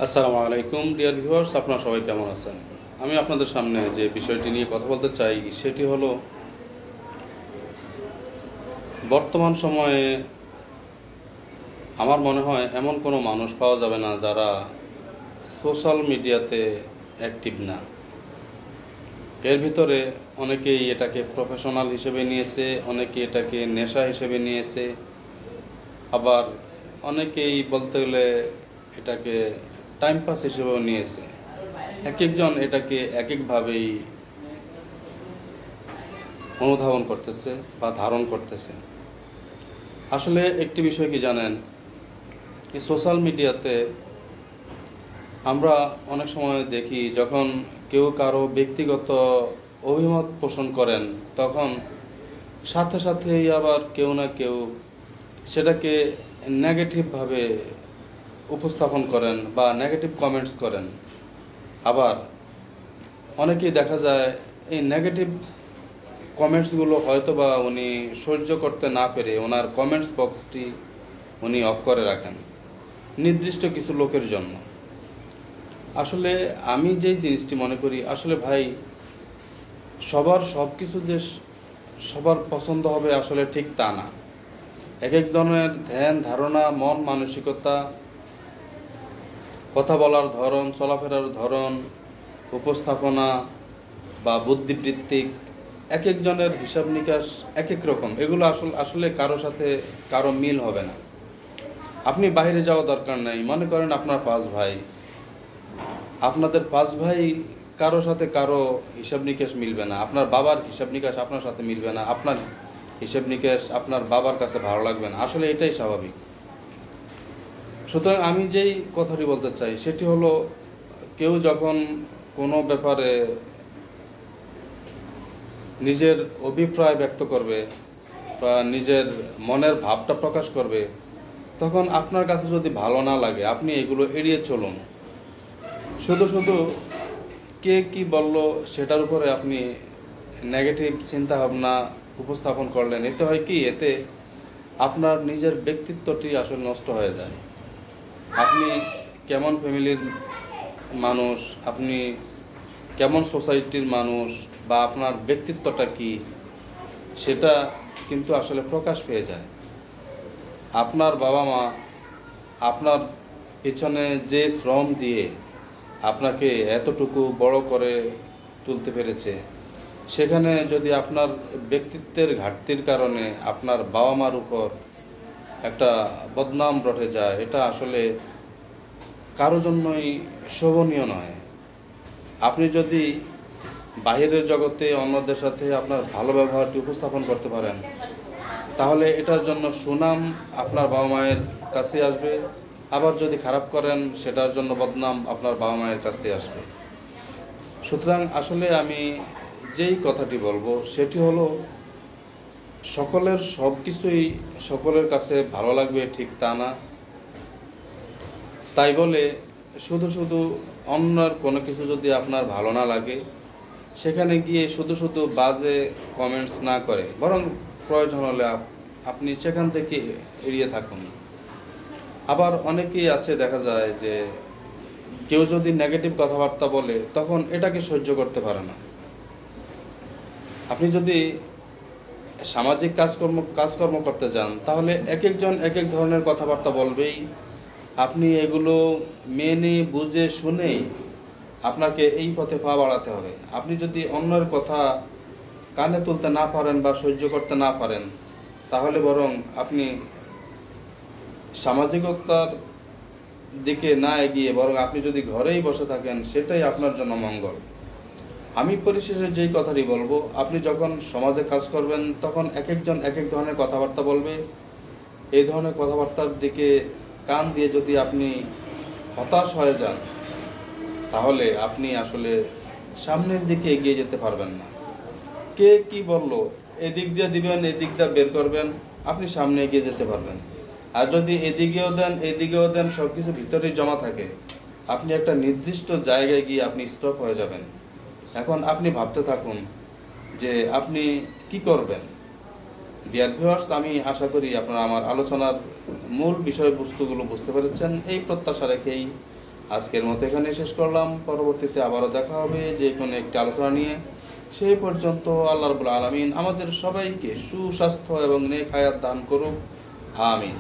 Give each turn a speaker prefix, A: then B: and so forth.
A: আসসালামু আলাইকুম dear viewers, আপনারা সবাই কেমন আছেন? আমি আপনাদের সামনে যে বিষয়টি নিয়ে কথা বলতে চাই সেটি হলো বর্তমান সময়ে আমার মনে হয় এমন কোনো মানুষ পাওয়া যাবে না যারা সোশ্যাল মিডিয়াতে অ্যাক্টিভ না। এর ভিতরে অনেকেই এটাকে প্রফেশনাল হিসেবে নিয়েছে, অনেকে এটাকে নেশা হিসেবে নিয়েছে, আবার অনেকেই বলতে গেলে এটাকে টাইম পাস হিসেবেও নিয়েছে। এক একজন এটাকে এক একভাবেই অনুধাবন করতেছে বা ধারণ করতেছে। আসলে একটি বিষয় কি জানেন, এই সোশ্যাল মিডিয়াতে আমরা অনেক সময় দেখি যখন কেউ কারো ব্যক্তিগত অভিমত পোষণ করেন, তখন সাথে সাথেই আবার কেউ না কেউ সেটাকে নেগেটিভভাবে উপস্থাপন করেন বা নেগেটিভ কমেন্টস করেন। আবার অনেকেই দেখা যায় এই নেগেটিভ কমেন্টসগুলো হয়তো বা উনি সহ্য করতে না পেরে ওনার কমেন্টস বক্সটি উনি অফ করে রাখেন নির্দিষ্ট কিছু লোকের জন্য। আসলে আমি যেই জিনিসটি মনে করি, আসলে ভাই, সবার সব কিছু যে সবার পছন্দ হবে আসলে ঠিক তা না। এক এক ধরনের ধ্যান ধারণা, মন মানসিকতা, কথা বলার ধরন, চলাফেরার ধরন, উপস্থাপনা বা বুদ্ধিবৃত্তিক এক একজনের হিসাব নিকাশ এক এক রকম। এগুলো আসলে কারো সাথে কারো মিল হবে না। আপনি বাইরে যাওয়া দরকার নাই, মনে করেন আপনার পাঁচ ভাই, আপনাদের পাঁচ ভাই কারো সাথে কারো হিসাব নিকাশ মিলবে না। আপনার বাবার হিসাব নিকাশ আপনার সাথে মিলবে না, আপনার হিসাব নিকাশ আপনার বাবার কাছে ভালো লাগবে না। আসলে এটাই স্বাভাবিক। সুতরাং আমি যেই কথাটি বলতে চাই সেটি হলো, কেউ যখন কোনো ব্যাপারে নিজের অভিপ্রায় ব্যক্ত করবে বা নিজের মনের ভাবটা প্রকাশ করবে, তখন আপনার কাছে যদি ভালো না লাগে আপনি এগুলো এড়িয়ে চলুন। শুধু শুধু কে কি বলল সেটার উপরে আপনি নেগেটিভ চিন্তাভাবনা উপস্থাপন করলেন, এতে হয় কি, এতে আপনার নিজের ব্যক্তিত্বটি আসলে নষ্ট হয়ে যায়। আপনি কেমন ফ্যামিলির মানুষ, আপনি কেমন সোসাইটির মানুষ, বা আপনার ব্যক্তিত্বটা কি, সেটা কিন্তু আসলে প্রকাশ পেয়ে যায়। আপনার বাবা মা আপনার পিছনে যে শ্রম দিয়ে আপনাকে এতটুকু বড় করে তুলতে পেরেছে, সেখানে যদি আপনার ব্যক্তিত্বের ঘাটতির কারণে আপনার বাবা মার উপর একটা বদনাম রটে যায়, এটা আসলে কারো জন্যই শোভনীয় নয়। আপনি যদি বাহিরের জগতে অন্যদের সাথে আপনার ভালো ব্যবহারটি উপস্থাপন করতে পারেন, তাহলে এটার জন্য সুনাম আপনার বাবা মায়ের কাছে আসবে। আবার যদি খারাপ করেন, সেটার জন্য বদনাম আপনার বাবা মায়ের কাছে আসবে। সুতরাং আসলে আমি যেই কথাটি বলবো সেটি হলো, সকলের সব কিছুই সকলের কাছে ভালো লাগবে ঠিক তা না। তাই বলে শুধু শুধু অন্যের কোনো কিছু যদি আপনার ভালো না লাগে, সেখানে গিয়ে শুধু শুধু বাজে কমেন্টস না করে বরং প্রয়োজন হলে আপনি সেখান থেকে এড়িয়ে থাকুন। আবার অনেকেই আছে, দেখা যায় যে কেউ যদি নেগেটিভ কথাবার্তা বলে তখন এটাকে সহ্য করতে পারে না। আপনি যদি সামাজিক কাজকর্ম করতে যান, তাহলে এক একজন এক এক ধরনের কথাবার্তা বলবেই। আপনি এগুলো মেনে বুঝে শুনেই আপনাকে এই পথে পা বাড়াতে হবে। আপনি যদি অন্যের কথা কানে তুলতে না পারেন বা সহ্য করতে না পারেন, তাহলে বরং আপনি সামাজিকতার দিকে না এগিয়ে বরং আপনি যদি ঘরেই বসে থাকেন, সেটাই আপনার জন্য মঙ্গল। আমি পরিশেষে যেই কথাটি বলবো, আপনি যখন সমাজে কাজ করবেন তখন এক একজন এক এক ধরনের কথাবার্তা বলবে। এই ধরনের কথাবার্তার দিকে কান দিয়ে যদি আপনি হতাশ হয়ে যান, তাহলে আপনি আসলে সামনের দিকে এগিয়ে যেতে পারবেন না। কে কি বলল, এদিক দিয়ে দিবেন, এদিক দিয়ে বের করবেন, আপনি সামনে এগিয়ে যেতে পারবেন। আর যদি এদিকেও দেন সব কিছু ভিতরেই জমা থাকে, আপনি একটা নির্দিষ্ট জায়গায় গিয়ে আপনি স্টপ হয়ে যাবেন। এখন আপনি ভাবতে থাকুন যে আপনি কি করবেন। ডিয়ার ভিউয়ার্স, আমি আশা করি আপনারা আমার আলোচনার মূল বিষয়বস্তুগুলো বুঝতে পেরেছেন। এই প্রত্যাশা রেখেই আজকের মতো এখানে শেষ করলাম। পরবর্তীতে আবারও দেখা হবে যে কোনো একটি আলোচনা নিয়ে। সেই পর্যন্ত আল্লাহ রাব্বুল আলামিন আমাদের সবাইকে সুস্বাস্থ্য এবং নেক হায়াত দান করুক। আমিন।